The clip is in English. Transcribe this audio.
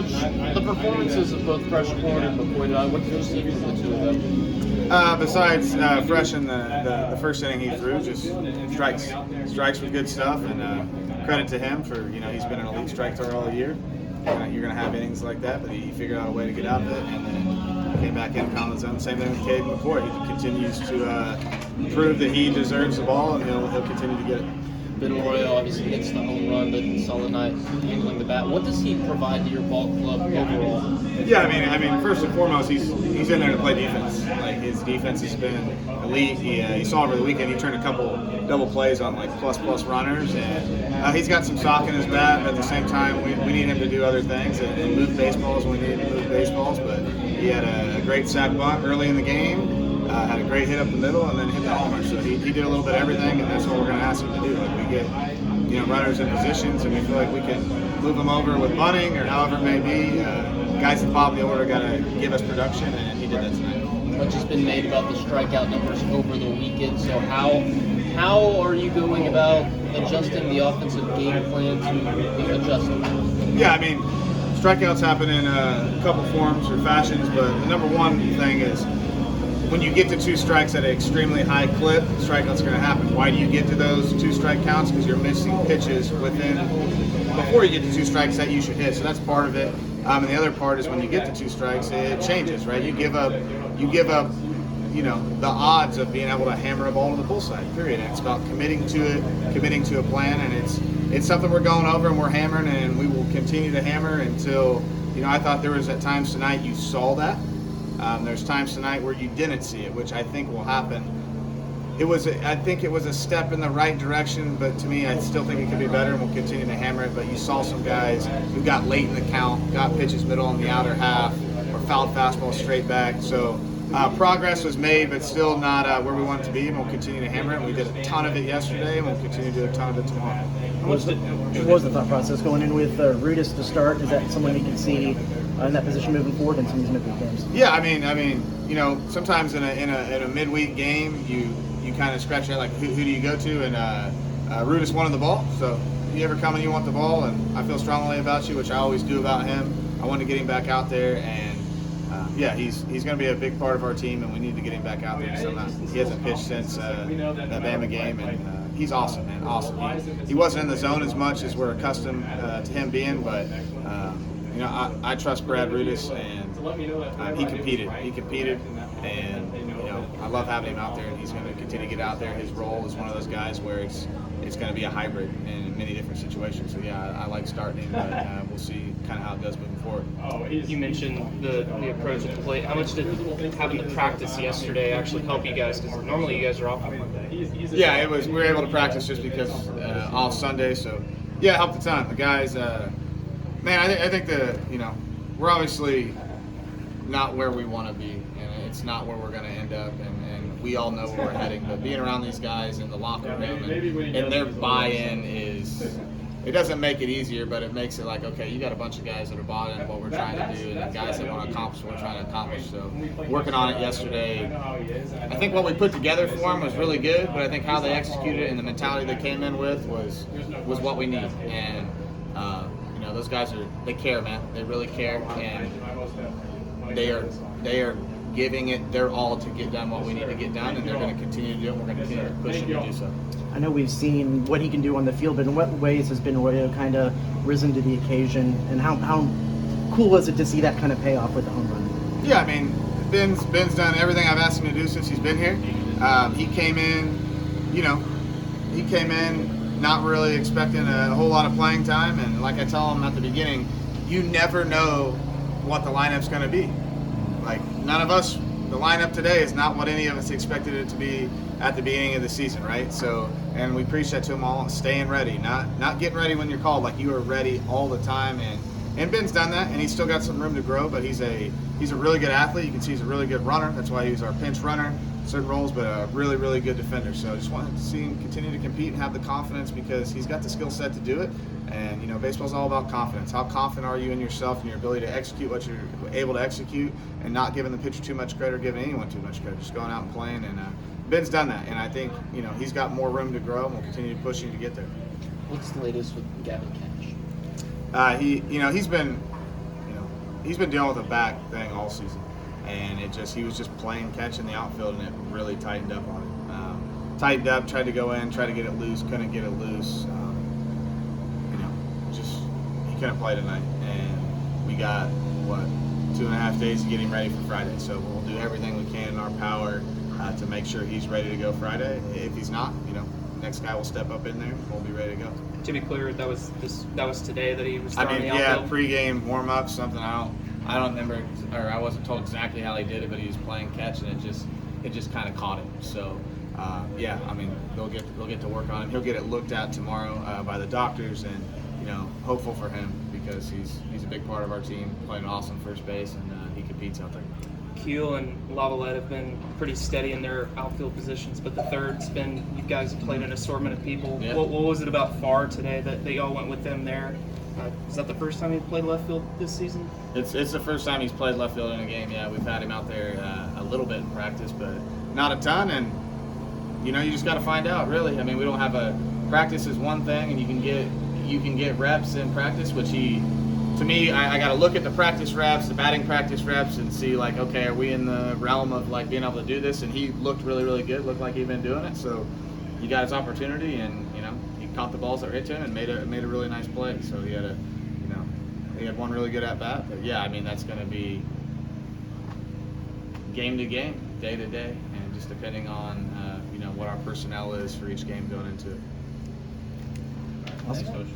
The performances of both Fresh Corn and McCoy, what did you see from the two of them? Besides Fresh in the first inning he threw, just strikes with good stuff, and credit to him for, he's been an elite strike thrower all year. You're going to have innings like that, but he figured out a way to get out of it, and then came back in, pounded his own. Same thing with Cade McCoy. He continues to prove that he deserves the ball, and he'll continue to get it. Ben Royal obviously hits the home run, but solid night handling the bat. What does he provide to your ball club overall? Yeah, I mean, first and foremost, he's in there to play defense. Like, his defense has been elite. You saw over the weekend he turned a couple double plays on like plus runners, and he's got some sock in his bat. But at the same time, we need him to do other things and move baseballs when we need him to move baseballs. But he had a great sac bunt early in the game. Had a great hit up the middle, and then hit the homer. So he did a little bit of everything, and that's what we're going to ask him to do. Like, we get runners in positions, and we feel like we can move them over with bunting or however it may be. Guys at the bottom of the order got to give us production, and he did that tonight. Much has been made about the strikeout numbers over the weekend. So how are you going about adjusting the offensive game plan to adjust them? Yeah, I mean, strikeouts happen in a couple forms or fashions, but the number one thing is, when you get to 2 strikes at an extremely high clip, strikeouts are going to happen. Why do you get to those 2 strike counts? Because you're missing pitches before you get to 2 strikes that you should hit. So that's part of it. And the other part is when you get to 2 strikes, it changes, right? You give up, the odds of being able to hammer a ball to the bullseye. Period. And it's about committing to it, committing to a plan, and it's something we're going over and we're hammering, and we will continue to hammer until, I thought there was at times tonight you saw that. There's times tonight where you didn't see it, which I think will happen. I think it was a step in the right direction, but to me, I still think it could be better, and we'll continue to hammer it. But you saw some guys who got late in the count, got pitches middle on the outer half, or fouled fastballs straight back. So progress was made, but still not where we want it to be, and we'll continue to hammer it. And we did a ton of it yesterday, and we'll continue to do a ton of it tomorrow. What was the thought process going in with Rutus to start? Is that someone you can see in that position moving forward in some of these midweek games? Yeah, I mean, sometimes in a midweek game, you kind of scratch your head like, who do you go to? And Rutus wanted the ball, so if you ever come and you want the ball, and I feel strongly about you, which I always do about him, I want to get him back out there, and he's going to be a big part of our team, and we need to get him back out there. So he hasn't pitched since that Bama game, and he's awesome, man, awesome. He wasn't in the zone as much as we're accustomed to him being, but I trust Brad Rutus, and he competed, and I love having him out there, and he's going to continue to get out there. His role is one of those guys where it's going to be a hybrid in many different situations. So I like starting him, but we'll see kind of how it goes moving forward. You mentioned the approach at the plate. How much did having the practice yesterday actually help you guys? Because normally you guys are off on Monday. Yeah, we were able to practice just because off Sunday. So it helped a ton. The guys, I think we're obviously not where we want to be, and it's not where we're going to end up, and we all know where we're heading. But being around these guys in the locker room and their buy-in it doesn't make it easier, but it makes it like, okay, you got a bunch of guys that are bought into what we're trying to do, and guys that want to accomplish what we're trying to accomplish. So working on it yesterday, I think what we put together for them was really good, but I think how they executed it and the mentality they came in with was what we need. And those guys they care, man. They really care, and they are giving it their all to get done what we need to get done, and they're going to continue to do it. We're going to continue to push them to do so. I know we've seen what he can do on the field, but in what ways has Ben Royal kind of risen to the occasion, and how cool was it to see that kind of payoff with the home run? Yeah, I mean, Ben's done everything I've asked him to do since he's been here. He came in not really expecting a whole lot of playing time, and like I tell him at the beginning, you never know what the lineup's going to be. Like, none of us, the lineup today is not what any of us expected it to be at the beginning of the season, right? So, and we preach that to them all, staying ready, not getting ready when you're called, like you are ready all the time. And Ben's done that, and he's still got some room to grow, but he's a really good athlete. You can see he's a really good runner. That's why he's our pinch runner, certain roles, but a really, really good defender. So I just wanted to see him continue to compete and have the confidence, because he's got the skill set to do it. And, baseball's all about confidence. How confident are you in yourself and your ability to execute what you're able to execute, and not giving the pitcher too much credit or giving anyone too much credit, just going out and playing. And Ben's done that, and I think, he's got more room to grow, and we'll continue to push him to get there. What's the latest with Gavin Cash? He's been, he's been dealing with a back thing all season, and he was just playing catch in the outfield, and it really tightened up on him. Tightened up, tried to go in, tried to get it loose, couldn't get it loose. He couldn't play tonight, and we got 2.5 days to get him ready for Friday. So we'll do everything we can in our power to make sure he's ready to go Friday. If he's not, next guy will step up in there. We'll be ready to go. To be clear, that was today that he was throwing the yeah, outfield? pregame warm up, something I don't remember, or I wasn't told exactly how he did it, but he was playing catch, and it just kind of caught him. So. They'll get to work on him. He'll get it looked at tomorrow by the doctors, and hopeful for him because he's a big part of our team, playing awesome first base, and he competes out there. Keel and Lavalette have been pretty steady in their outfield positions, but the third's been, you guys have played an assortment of people. Yeah. What was it about Farr today that they all went with them there? Is that the first time he played left field this season? It's the first time he's played left field in a game. Yeah, we've had him out there a little bit in practice, but not a ton, and you just got to find out, really. We don't have practice is one thing, and you can get reps in practice, which to me, I got to look at the practice reps, the batting practice reps, and see, okay, are we in the realm of, being able to do this? And he looked really, really good, looked like he'd been doing it. So he got his opportunity, and, he caught the balls that were hit to him and made a really nice play. So he had one really good at-bat. But, yeah, that's going to be game to game, day to day, and just depending on, what our personnel is for each game going into it. Awesome.